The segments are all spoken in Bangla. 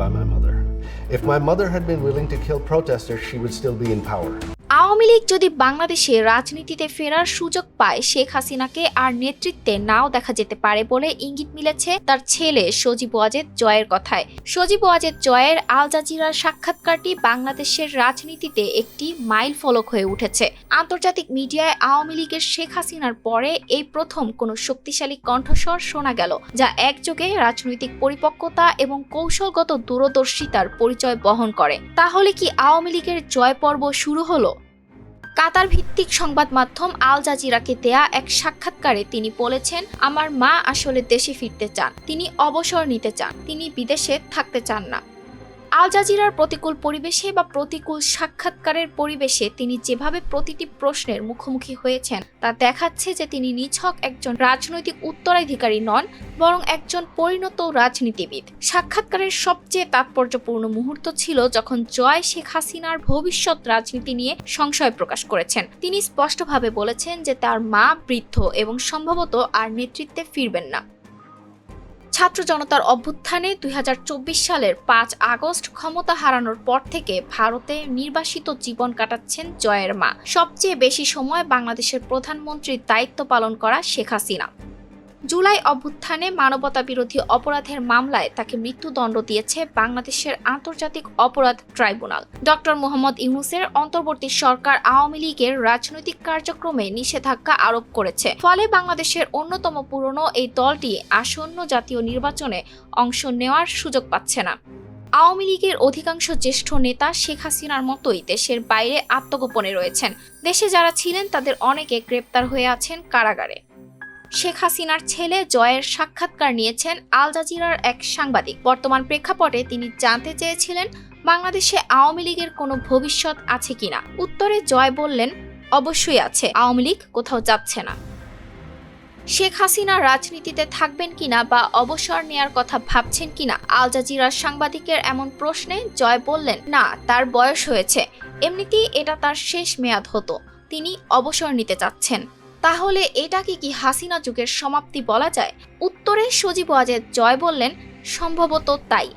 by my mother. If my mother had been willing to kill protesters, she would still be in power. Awami League যদি বাংলাদেশে রাজনীতিতে ফেরার সুযোগ পায়, শেখ হাসিনাকে আর নেতৃত্বে নাও দেখা যেতে পারে বলে ইঙ্গিত মিলেছে তার ছেলে সজীব ওয়াজেদ জয়ের কথায়। সজীব ওয়াজেদ জয়ের আল জাজিরার সাক্ষাৎকারটি বাংলাদেশের রাজনীতিতে একটি মাইল ফলক হয়ে উঠেছে। আন্তর্জাতিক মিডিয়ায় আওয়ামী লীগের শেখ হাসিনার পরে এই প্রথম কোনো শক্তিশালী কণ্ঠস্বর শোনা গেল, যা একযোগে রাজনৈতিক পরিপক্কতা এবং কৌশলগত দূরদর্শিতার পরিচয় বহন করে। তাহলে কি আওয়ামী লীগের জয় পর্ব শুরু হলো? কাতার ভিত্তিক সংবাদ মাধ্যম আল জাজিরাকে দেয়া এক সাক্ষাৎকারে তিনি বলেছেন, আমার মা আসলে দেশে ফিরতে চান, তিনি অবসর নিতে চান, তিনি বিদেশে থাকতে চান না। আল জাজিরার প্রতিকূল পরিবেশে বা প্রতিকূল সাক্ষাৎকারের পরিবেশে তিনি যেভাবে প্রতিটি প্রশ্নের মুখোমুখি হয়েছেন তা দেখাচ্ছে যে তিনি নিছক একজন রাজনৈতিক উত্তরাধিকারী নন, বরং একজন পরিণত রাজনীতিবিদ। সাক্ষাৎকারের সবচেয়ে তাৎপর্যপূর্ণ মুহূর্ত ছিল যখন জয় শেখ হাসিনার ভবিষ্যৎ রাজনীতি নিয়ে সংশয় প্রকাশ করেছেন। তিনি স্পষ্টভাবে বলেছেন যে তার মা বৃদ্ধ এবং সম্ভবত আর নেতৃত্বে ফিরবেন না। ছাত্র জনতার অভ্যুত্থানে 2024 সালের 5 আগস্ট ক্ষমতা হারানোর পর থেকে ভারতে নির্বাসিত জীবন কাটাচ্ছেন জয়ের মা। সবচেয়ে বেশি সময় বাংলাদেশের প্রধানমন্ত্রীর দায়িত্ব পালন করা শেখ হাসিনা। জুলাই অভ্যুত্থানে মানবতা বিরোধী অপরাধের মামলায় তাকে মৃত্যুদণ্ড দিয়েছে বাংলাদেশের আন্তর্জাতিক অপরাধ ট্রাইব্যুনাল। ডক্টর মোহাম্মদ ইউনূসের অন্তর্বর্তী সরকার আওয়ামী লীগের রাজনৈতিক কার্যক্রমে নিষেধাজ্ঞা আরোপ করেছে। ফলে বাংলাদেশের অন্যতম পুরনো এই দলটি আসন্ন জাতীয় নির্বাচনে অংশ নেওয়ার সুযোগ পাচ্ছে না। আওয়ামী লীগের অধিকাংশ জ্যেষ্ঠ নেতা শেখ হাসিনার মতোই দেশের বাইরে আত্মগোপনে রয়েছেন। দেশে যারা ছিলেন তাদের অনেকে গ্রেপ্তার হয়ে আছেন কারাগারে। শেখ হাসিনার ছেলে জয়ের সাক্ষাৎকার নিয়েছেন আল জাজিরার এক সাংবাদিক। বর্তমান প্রেক্ষাপটে তিনি জানতে চেয়েছিলেন বাংলাদেশে আওয়ামী লীগের কোনো ভবিষ্যৎ আছে কিনা। উত্তরে জয় বললেন, অবশ্যই আছে, আওয়ামী লীগ কোথাও যাচ্ছে না। শেখ হাসিনা রাজনীতিতে থাকবেন কিনা বা অবসর নেয়ার কথা ভাবছেন কিনা আল জাজিরার সাংবাদিকের এমন প্রশ্নে জয় বললেন, না, তার বয়স হয়েছে, এমনিতেই এটা তার শেষ মেয়াদ হতো, তিনি অবসর নিতে চাচ্ছেন। তাহলে এটা কি হাসিনা যুগের সমাপ্তি বলা যায়? উত্তরে সজীব ওয়াজেদ জয় বললেন, সম্ভবত তাই।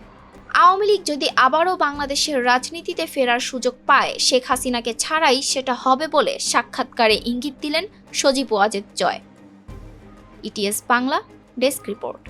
আওয়ামী লীগ যদি আবারও বাংলাদেশের রাজনীতিতে ফেরার সুযোগ পায়, শেখ হাসিনাকে ছাড়াই সেটা হবে বলে সাক্ষাৎকারে ইঙ্গিত দিলেন Sajeeb Wazed Joy. ETS Bangla desk report.